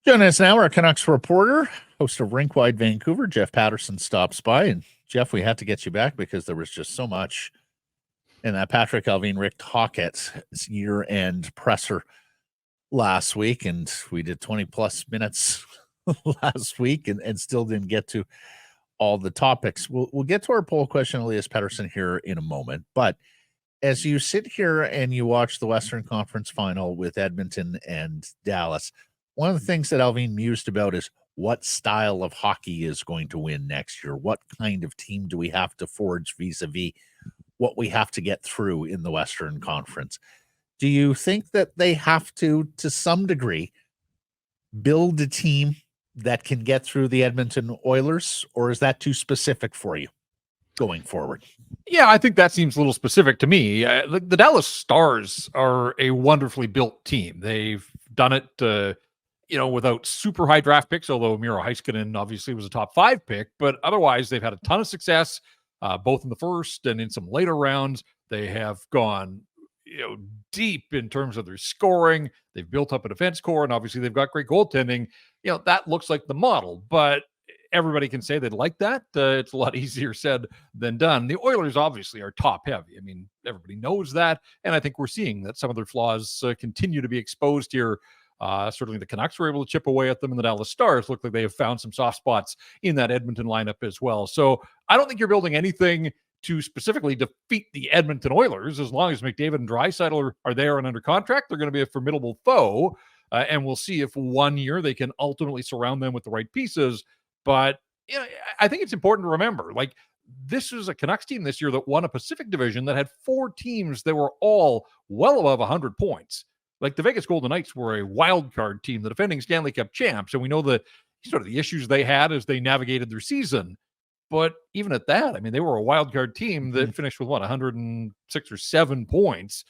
Joining us now, our Canucks reporter, host of Rink Wide Vancouver, Jeff Paterson stops by. And Jeff, we had to get you back because there was just so much in that Patrick Allvin, Rick Tocchet year-end presser last week. And we did 20 plus minutes last week and still didn't get to all the topics. We'll get to our poll question, Elias Pettersson, here in a moment. But as you sit here and you watch the Western Conference final with Edmonton and Dallas, one of the things that Allvin mused about is what style of hockey is going to win next year. What kind of team do we have to forge vis-a-vis what we have to get through in the Western Conference? Do you think that they have to some degree, build a team that can get through the Edmonton Oilers, or is that too specific for you going forward? Yeah, I think that seems a little specific to me. The Dallas Stars are a wonderfully built team. They've done it, without super high draft picks, although Miro Heiskanen obviously was a top 5 pick. But otherwise, they've had a ton of success, both in the first and in some later rounds. They have gone deep in terms of their scoring. They've built up a defense core, and obviously they've got great goaltending. That looks like the model, but everybody can say they'd like that. It's a lot easier said than done. The Oilers obviously are top heavy. I mean, everybody knows that. And I think we're seeing that some of their flaws continue to be exposed here. Certainly the Canucks were able to chip away at them, and the Dallas Stars look like they have found some soft spots in that Edmonton lineup as well. So I don't think you're building anything to specifically defeat the Edmonton Oilers. As long as McDavid and Draisaitl are there and under contract, they're going to be a formidable foe. And we'll see if one year they can ultimately surround them with the right pieces. But I think it's important to remember, this is a Canucks team this year that won a Pacific Division that had 4 teams that were all well above 100 points. Like the Vegas Golden Knights were a wild card team, the defending Stanley Cup champs, and we know the sort of the issues they had as they navigated their season. But even at that, I mean, they were a wild card team that finished with 106 or 7 points.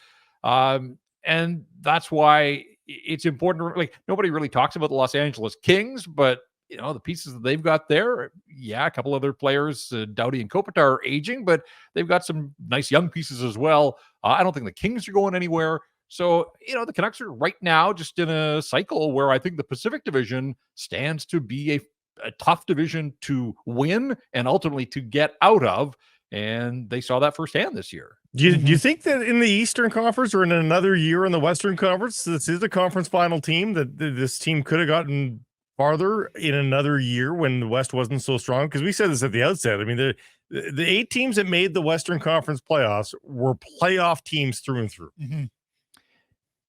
And that's why it's important to, nobody really talks about the Los Angeles Kings, but the pieces that they've got there, a couple other players, Doughty and Kopitar, are aging, but they've got some nice young pieces as well. I don't think the Kings are going anywhere. So, the Canucks are right now just in a cycle where I think the Pacific Division stands to be a tough division to win and ultimately to get out of. And they saw that firsthand this year. Do you think that in the Eastern Conference or in another year in the Western Conference, this is a conference final team, that this team could have gotten farther in another year when the West wasn't so strong? Because we said this at the outset. I mean, the 8 teams that made the Western Conference playoffs were playoff teams through and through. Mm-hmm.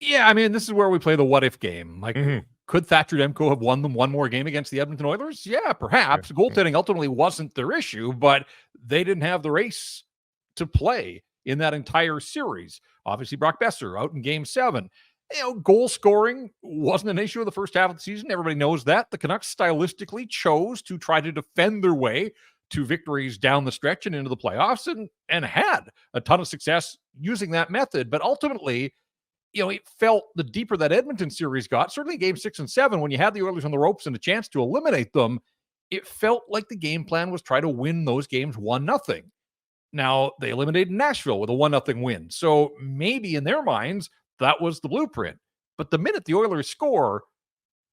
Yeah, I mean, this is where we play the what-if game. Could Thatcher Demko have won them one more game against the Edmonton Oilers? Yeah, perhaps. Yeah. Goaltending ultimately wasn't their issue, but they didn't have the race to play in that entire series. Obviously, Brock Besser out in Game 7. Goal scoring wasn't an issue in the first half of the season. Everybody knows that. The Canucks stylistically chose to try to defend their way to victories down the stretch and into the playoffs, and had a ton of success using that method. But ultimately, it felt the deeper that Edmonton series got, certainly Game 6 and 7, when you had the Oilers on the ropes and a chance to eliminate them, it felt like the game plan was try to win those games 1-0. Now, they eliminated Nashville with a 1-0 win. So maybe in their minds, that was the blueprint. But the minute the Oilers score,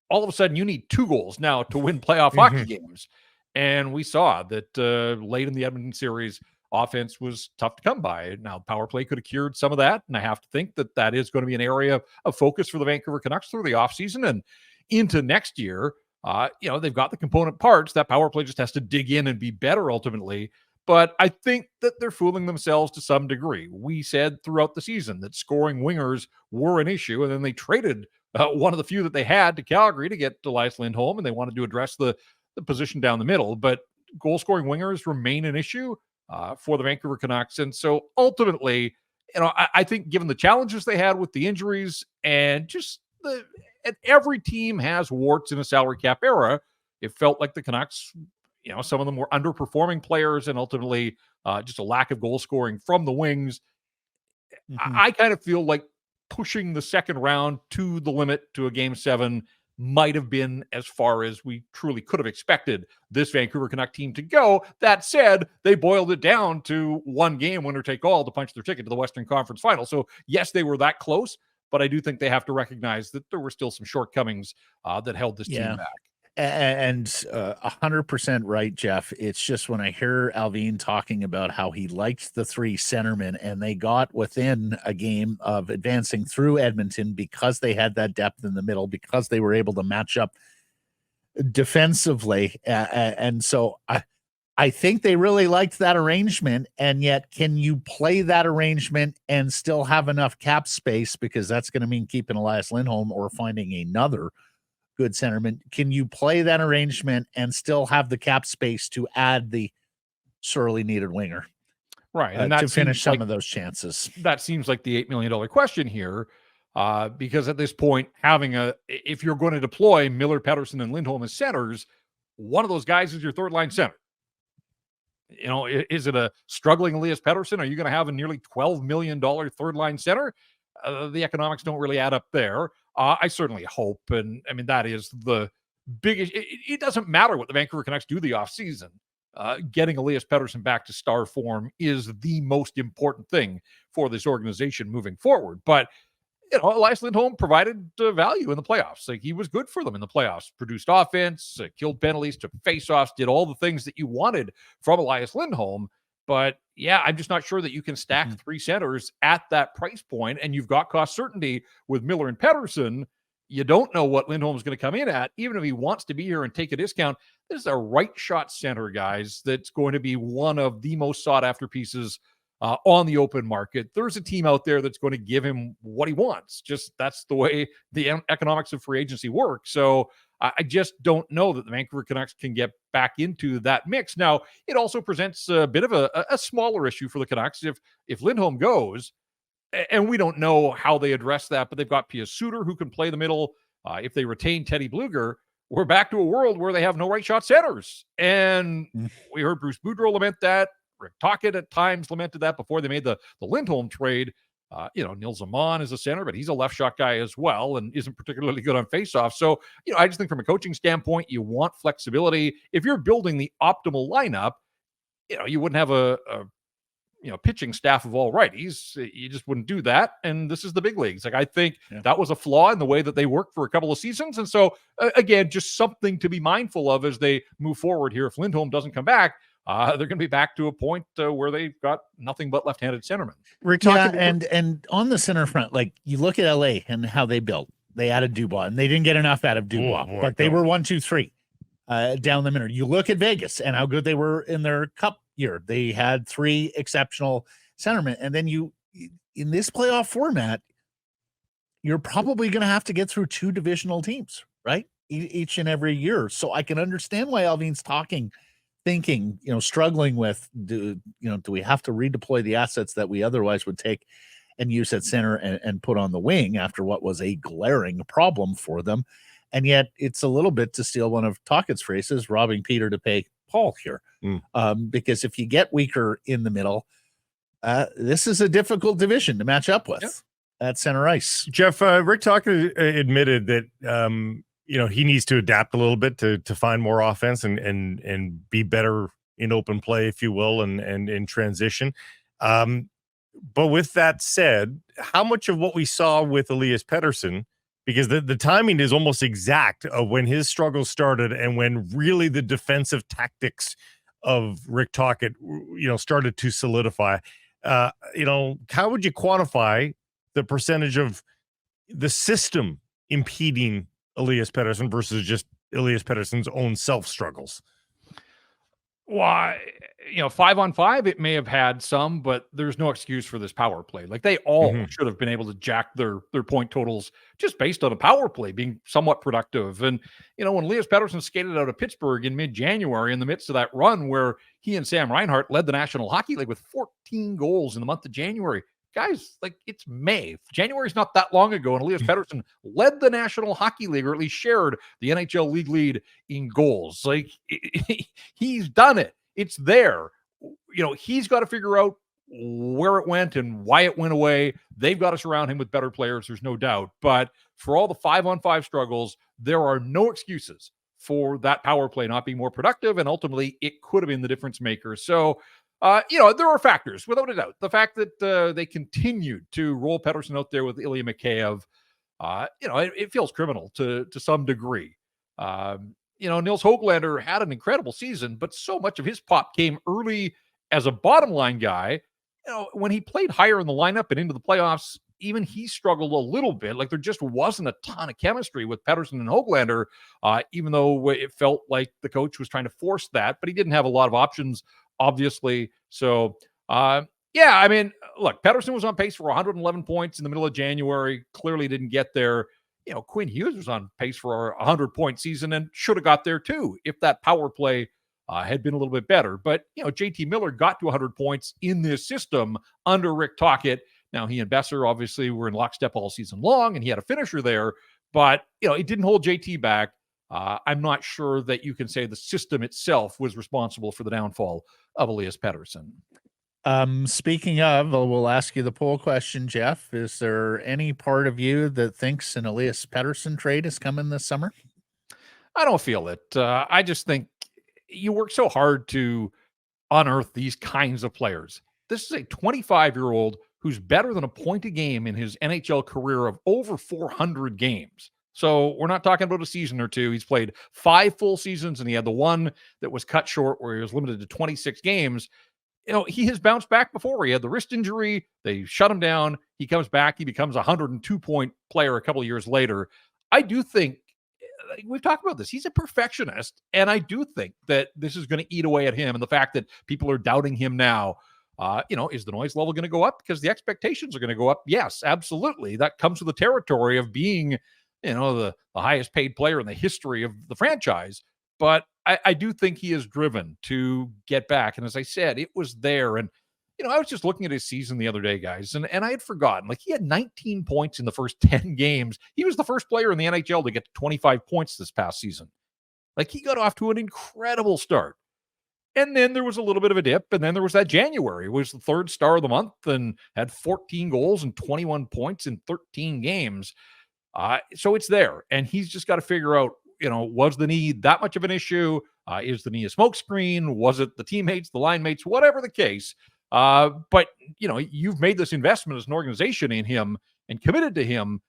all of a sudden you need 2 goals now to win playoff hockey games. And we saw that late in the Edmonton series, offense was tough to come by. Now, power play could have cured some of that, and I have to think that is going to be an area of focus for the Vancouver Canucks through the offseason and into next year. They've got the component parts. That power play just has to dig in and be better ultimately. But I think that they're fooling themselves to some degree. We said throughout the season that scoring wingers were an issue, and then they traded one of the few that they had to Calgary to get Elias Lindholm, and they wanted to address the position down the middle. But goal-scoring wingers remain an issue for the Vancouver Canucks. And so ultimately, I think given the challenges they had with the injuries and just every team has warts in a salary cap era, it felt like the Canucks, some of them were underperforming players and ultimately just a lack of goal scoring from the wings. I kind of feel like pushing the second round to the limit to a Game 7 might have been as far as we truly could have expected this Vancouver Canuck team to go. That said, they boiled it down to one game, winner take all, to punch their ticket to the Western Conference Final. So yes, they were that close, but I do think they have to recognize that there were still some shortcomings that held this team back. And 100% right, Jeff. It's just when I hear Alvin talking about how he liked the three centermen and they got within a game of advancing through Edmonton because they had that depth in the middle, because they were able to match up defensively. And so I think they really liked that arrangement. And yet, can you play that arrangement and still have enough cap space? Because that's going to mean keeping Elias Lindholm or finding another good centerman. Can you play that arrangement and still have the cap space to add the sorely needed winger? Right. And that to finish some of those chances. That seems like the $8 million question here. Because at this point, if you're going to deploy Miller, Pettersson, and Lindholm as centers, one of those guys is your third line center. You know, is it a struggling Elias Pettersson? Are you going to have a nearly $12 million third line center? The economics don't really add up there. I certainly hope. And I mean, that is the biggest. It doesn't matter what the Vancouver Canucks do the offseason. Getting Elias Pettersson back to star form is the most important thing for this organization moving forward. But, you know, Elias Lindholm provided value in the playoffs. Like, he was good for them in the playoffs, produced offense, killed penalties, took faceoffs, did all the things that you wanted from Elias Lindholm. But yeah, I'm just not sure that you can stack three centers at that price point, and you've got cost certainty with Miller and Pettersson. You don't know what Lindholm's going to come in at, even if he wants to be here and take a discount. This is a right shot center, guys, that's going to be one of the most sought after pieces on the open market. There's a team out there that's going to give him what he wants. Just that's the way the economics of free agency work. So I just don't know that the Vancouver Canucks can get back into that mix. Now, it also presents a bit of a smaller issue for the Canucks. If Lindholm goes, and we don't know how they address that, but they've got Pius Suter who can play the middle. If they retain Teddy Bluger, we're back to a world where they have no right shot centers. And we heard Bruce Boudreau lament that. Rick Tocchet at times lamented that before they made the Lindholm trade. Nils Aman is a center, but he's a left shot guy as well and isn't particularly good on faceoff. So, I just think from a coaching standpoint, you want flexibility. If you're building the optimal lineup, you wouldn't have a pitching staff of all righties. You just wouldn't do that. And this is the big leagues. Like, I think that was a flaw in the way that they worked for a couple of seasons. And so again, just something to be mindful of as they move forward here. If Lindholm doesn't come back, they're going to be back to a point where they've got nothing but left-handed centermen. And on the center front, like, you look at LA and how they built. They added Dubois, and they didn't get enough out of Dubois, but they were 1, 2, 3 down the middle. You look at Vegas and how good they were in their cup year. They had 3 exceptional centermen, and then in this playoff format, you're probably going to have to get through 2 divisional teams, right? Each and every year. So I can understand why Alvin's thinking, struggling with, do we have to redeploy the assets that we otherwise would take and use at center and put on the wing after what was a glaring problem for them? And yet it's a little bit, to steal one of Tocchet's phrases, robbing Peter to pay Paul here. Because if you get weaker in the middle, this is a difficult division to match up with at center ice. Jeff, Rick Tocchet admitted that he needs to adapt a little bit to find more offense and be better in open play, if you will, and in transition. But with that said, how much of what we saw with Elias Pettersson, because the timing is almost exact of when his struggles started and when really the defensive tactics of Rick Tocchet, started to solidify. How would you quantify the percentage of the system impeding Elias Pettersson versus just Elias Pettersson's own self struggles? Why, 5-on-5, it may have had some, but there's no excuse for this power play. Like, they all should have been able to jack their point totals just based on a power play being somewhat productive. And, when Elias Pettersson skated out of Pittsburgh in mid-January in the midst of that run where he and Sam Reinhart led the National Hockey League with 14 goals in the month of January, guys, like, it's May. January's not that long ago, and Elias Pettersson led the National Hockey League, or at least shared the NHL league lead in goals. Like, he's done it. It's there. He's got to figure out where it went and why it went away. They've got to surround him with better players, there's no doubt. But for all the 5-on-5 struggles, there are no excuses for that power play not being more productive, and ultimately it could have been the difference maker. So there are factors, without a doubt. The fact that they continued to roll Pettersson out there with Ilya Mikheyev, it feels criminal to some degree. Nils Höglander had an incredible season, but so much of his pop came early as a bottom line guy. When he played higher in the lineup and into the playoffs, even he struggled a little bit. Like, there just wasn't a ton of chemistry with Pettersson and Höglander, even though it felt like the coach was trying to force that, but he didn't have a lot of options, obviously. So, look, Pettersson was on pace for 111 points in the middle of January, clearly didn't get there. Quinn Hughes was on pace for a 100-point season and should have got there too if that power play had been a little bit better. But, JT Miller got to 100 points in this system under Rick Tocchet. Now, he and Besser obviously were in lockstep all season long, and he had a finisher there, but, it didn't hold JT back. I'm not sure that you can say the system itself was responsible for the downfall of Elias Pettersson. Speaking of, we'll ask you the poll question, Jeff. Is there any part of you that thinks an Elias Pettersson trade is coming this summer? I don't feel it. I just think you work so hard to unearth these kinds of players. This is a 25-year-old who's better than a point a game in his NHL career of over 400 games. So we're not talking about a season or two. He's played 5 full seasons, and he had the one that was cut short where he was limited to 26 games. He has bounced back before. He had the wrist injury. They shut him down. He comes back. He becomes a 102-point player a couple of years later. I do think, we've talked about this, he's a perfectionist, and I do think that this is going to eat away at him, and the fact that people are doubting him now. Is the noise level going to go up because the expectations are going to go up? Yes, absolutely. That comes with the territory of being, the highest paid player in the history of the franchise. But I do think he is driven to get back. And as I said, it was there. And, I was just looking at his season the other day, guys, and I had forgotten. Like, he had 19 points in the first 10 games. He was the first player in the NHL to get to 25 points this past season. Like, he got off to an incredible start. And then there was a little bit of a dip, and then there was that January. It was the third star of the month and had 14 goals and 21 points in 13 games. So it's there, and he's just got to figure out, was the knee that much of an issue? Is the knee a smokescreen? Was it the teammates, the line mates, whatever the case? But, you've made this investment as an organization in him and committed to him.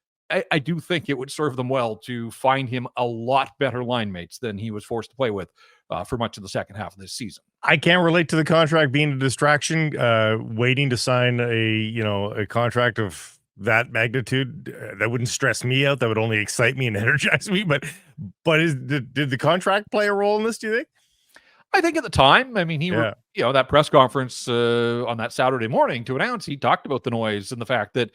I do think it would serve them well to find him a lot better line mates than he was forced to play with for much of the second half of this season. I can't relate to the contract being a distraction. Waiting to sign a contract of that magnitude, that wouldn't stress me out. That would only excite me and energize me. But did the contract play a role in this, do you think? I think at the time, that press conference on that Saturday morning to announce, he talked about the noise and the fact that,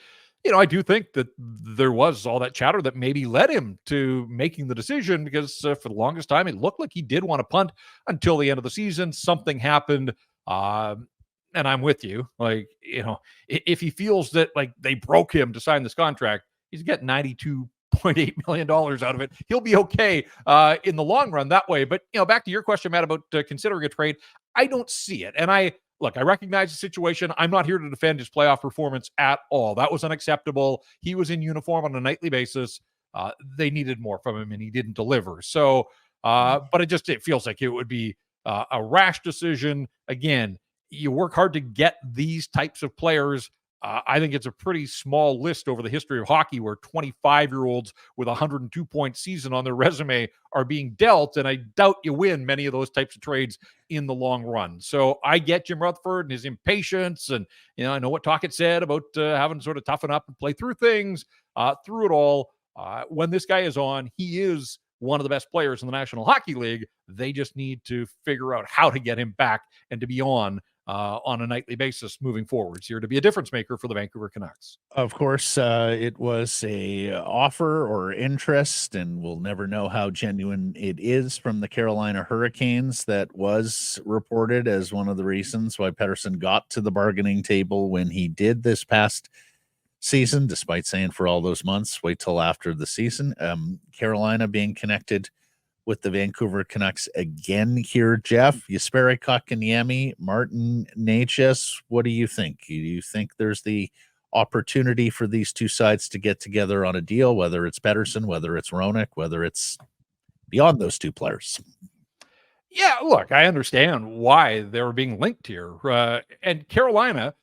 I do think that there was all that chatter that maybe led him to making the decision because for the longest time, it looked like he did want to punt until the end of the season. Something happened. And I'm with you. Like, if he feels that like they broke him to sign this contract, he's getting $92.8 million out of it. He'll be okay in the long run that way. But, back to your question, Matt, about considering a trade, I don't see it. And I recognize the situation. I'm not here to defend his playoff performance at all. That was unacceptable. He was in uniform on a nightly basis. They needed more from him, and he didn't deliver. So, but it feels like it would be a rash decision. Again, you work hard to get these types of players. I think it's a pretty small list over the history of hockey where 25-year-olds with a 102-point season on their resume are being dealt, and I doubt you win many of those types of trades in the long run. So I get Jim Rutherford and his impatience, and I know what Tocchet said about having to sort of toughen up and play through things, through it all. When this guy is on, he is one of the best players in the National Hockey League. They just need to figure out how to get him back and to be on a nightly basis moving forwards here to be a difference maker for the Vancouver Canucks. Of course, it was a offer or interest, and we'll never know how genuine it is, from the Carolina Hurricanes that was reported as one of the reasons why Pettersson got to the bargaining table when he did this past season, despite saying for all those months, wait till after the season. Carolina being connected with the Vancouver Canucks again here, Jeff. Jesperi Kotkaniemi, Martin Necas, what do you think? Do you think there's the opportunity for these two sides to get together on a deal, whether it's Pettersson, whether it's Roenick, whether it's beyond those two players? Yeah, look, I understand why they were being linked here. And Carolina,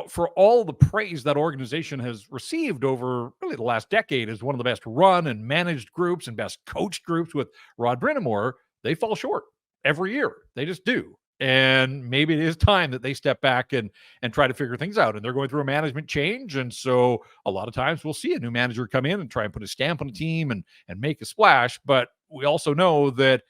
for all the praise that organization has received over really the last decade as one of the best run and managed groups and best coached groups with Rod Brind'Amour, they fall short every year. They just do. And maybe it is time that they step back and try to figure things out. And they're going through a management change. And so a lot of times we'll see a new manager come in and try and put a stamp on a team and make a splash. But we also know that,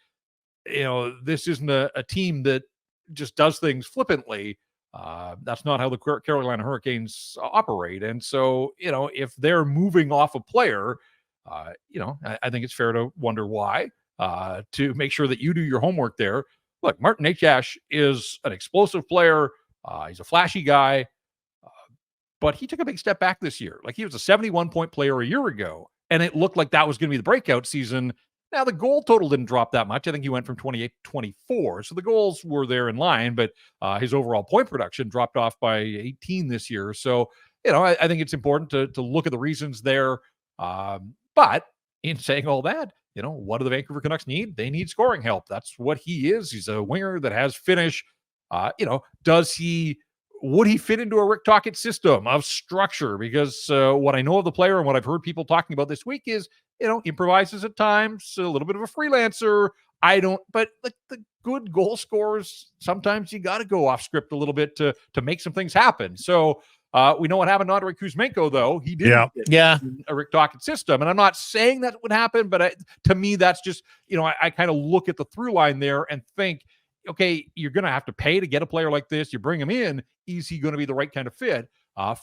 this isn't a team that just does things flippantly. That's not how the Carolina Hurricanes operate. And so, if they're moving off a player, I think it's fair to wonder why, to make sure that you do your homework there. Look, Martin Necas is an explosive player. He's a flashy guy, but he took a big step back this year. Like, he was a 71-point player a year ago, and it looked like that was going to be the breakout season. Now, the goal total didn't drop that much. I think he went from 28 to 24. So the goals were there in line, but his overall point production dropped off by 18 this year. So, I think it's important to look at the reasons there. But in saying all that, what do the Vancouver Canucks need? They need scoring help. That's what he is. He's a winger that has finish. Would he fit into a Rick Tocchet system of structure? Because what I know of the player and what I've heard people talking about this week is, improvises at times, a little bit of a freelancer. But like the good goal scorers, sometimes you got to go off script a little bit to make some things happen. So we know what happened to Andrei Kuzmenko, though. He didn't get a Rick Tocchet system. And I'm not saying that would happen, but to me, that's just, I kind of look at the through line there and think, okay, you're going to have to pay to get a player like this. You bring him in. Is he going to be the right kind of fit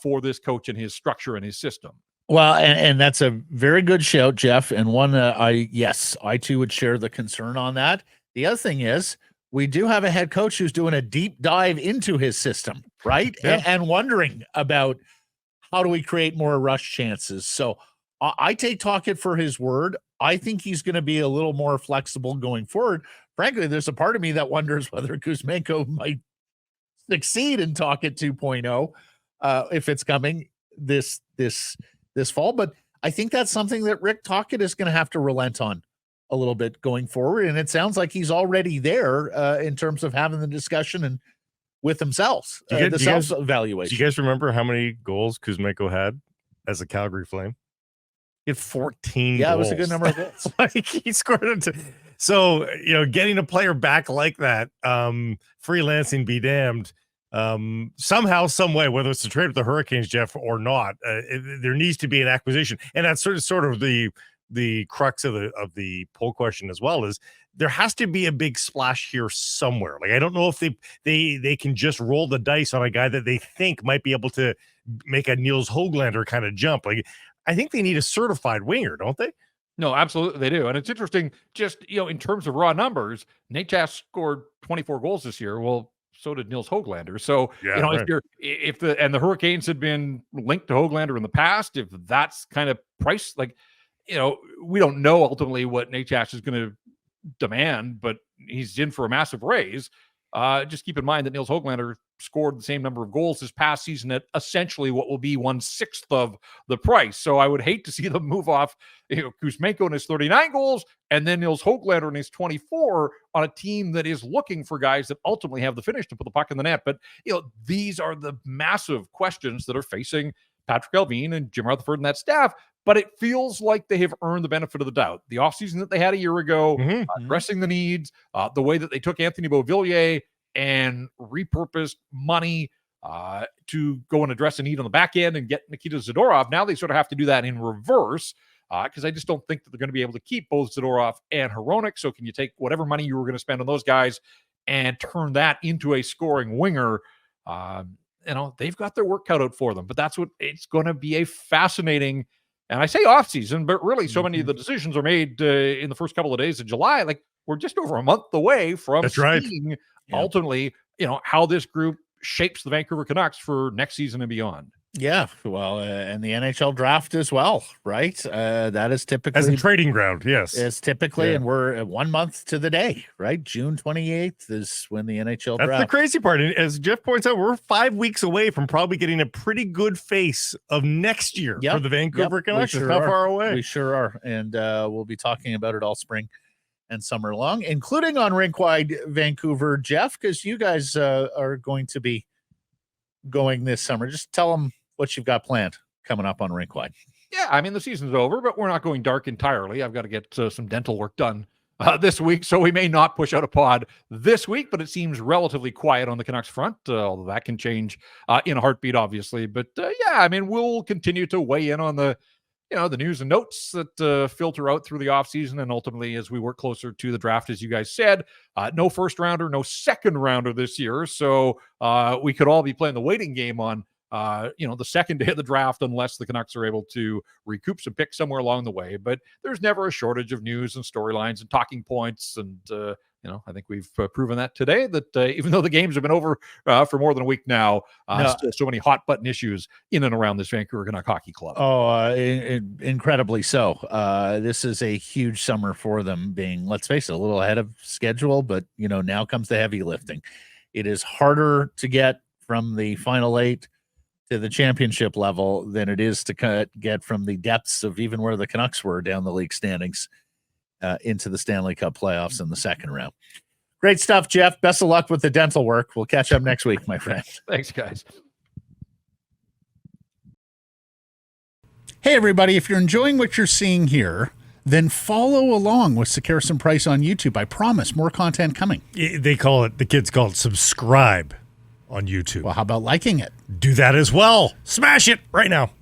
for this coach and his structure and his system? Well, and that's a very good shout, Jeff. And one, I too would share the concern on that. The other thing is, we do have a head coach who's doing a deep dive into his system, right? Yeah. And wondering about how do we create more rush chances. So I take Tocchet for his word. I think he's going to be a little more flexible going forward. Frankly, there's a part of me that wonders whether Kuzmenko might succeed in Tocchet 2.0 if it's coming this fall. But I think that's something that Rick Tocchet is going to have to relent on a little bit going forward. And it sounds like he's already there in terms of having the discussion and with himself, the self-evaluation. Do you guys remember how many goals Kuzmenko had as a Calgary Flame? He had 14 Yeah, goals. it was a good number of goals. Like, he scored it. So, getting a player back like that, freelancing be damned, somehow, some way, whether it's a trade with the Hurricanes, Jeff, or not, there needs to be an acquisition. And that's sort of the crux of the poll question as well, is there has to be a big splash here somewhere. Like, I don't know if they can just roll the dice on a guy that they think might be able to make a Niels Höglander kind of jump. Like, I think they need a certified winger, don't they? No, absolutely they do. And it's interesting, just, in terms of raw numbers, Necas scored 24 goals this year. Well, so did Niels Höglander. So, right. if the Hurricanes had been linked to Höglander in the past, if that's kind of price, like, we don't know ultimately what Necas is going to demand, but he's in for a massive raise. Just keep in mind that Niels Höglander scored the same number of goals this past season at essentially what will be 1/6 of the price. So I would hate to see them move off, Kuzmenko and his 39 goals, and then Niels Höglander and his 24 on a team that is looking for guys that ultimately have the finish to put the puck in the net. But these are the massive questions that are facing Patrik Allvin and Jim Rutherford and that staff. But it feels like they have earned the benefit of the doubt. The offseason that they had a year ago, addressing the needs, the way that they took Anthony Beauvillier and repurposed money to go and address a need on the back end and get Nikita Zadorov. Now they sort of have to do that in reverse, because I just don't think that they're going to be able to keep both Zadorov and Hronek. So can you take whatever money you were going to spend on those guys and turn that into a scoring winger? They've got their work cut out for them, but that's what it's going to be, a fascinating. And I say offseason, but really so many of the decisions are made in the first couple of days of July. Like, we're just over a month away from seeing ultimately, how this group shapes the Vancouver Canucks for next season and beyond. Yeah, well, and the NHL draft as well, right? That is typically as a trading ground. Yes, it's typically, and we're at 1 month to the day, right? June 28th is when the NHL draft. That's the crazy part. And as Jeff points out, we're 5 weeks away from probably getting a pretty good face of next year for the Vancouver Canucks. It's not far away. We sure are, and we'll be talking about it all spring and summer long, including on Rinkwide Vancouver. Jeff, because you guys are going to be going this summer. Just tell them what you've got planned coming up on Rinkwide. Yeah, I mean, the season's over, but we're not going dark entirely. I've got to get some dental work done this week, so we may not push out a pod this week, but it seems relatively quiet on the Canucks front, although that can change in a heartbeat, obviously. But yeah, I mean, we'll continue to weigh in on the news and notes that filter out through the offseason, and ultimately as we work closer to the draft, as you guys said. No first rounder, no second rounder this year, so we could all be playing the waiting game on the second day of the draft, unless the Canucks are able to recoup some picks somewhere along the way. But there's never a shortage of news and storylines and talking points. And, I think we've proven that today, that even though the games have been over for more than a week now, still so many hot button issues in and around this Vancouver Canuck Hockey Club. Oh, incredibly so. This is a huge summer for them, being, let's face it, a little ahead of schedule, but now comes the heavy lifting. It is harder to get from the final 8 to the championship level than it is to get from the depths of even where the Canucks were down the league standings into the Stanley Cup playoffs in the second round. Great stuff, Jeff. Best of luck with the dental work. We'll catch up next week, my friend. Thanks, guys. Hey, everybody. If you're enjoying what you're seeing here, then follow along with Sekeres and Price on YouTube. I promise more content coming. The kids call it subscribe on YouTube. Well, how about liking it? Do that as well. Smash it right now.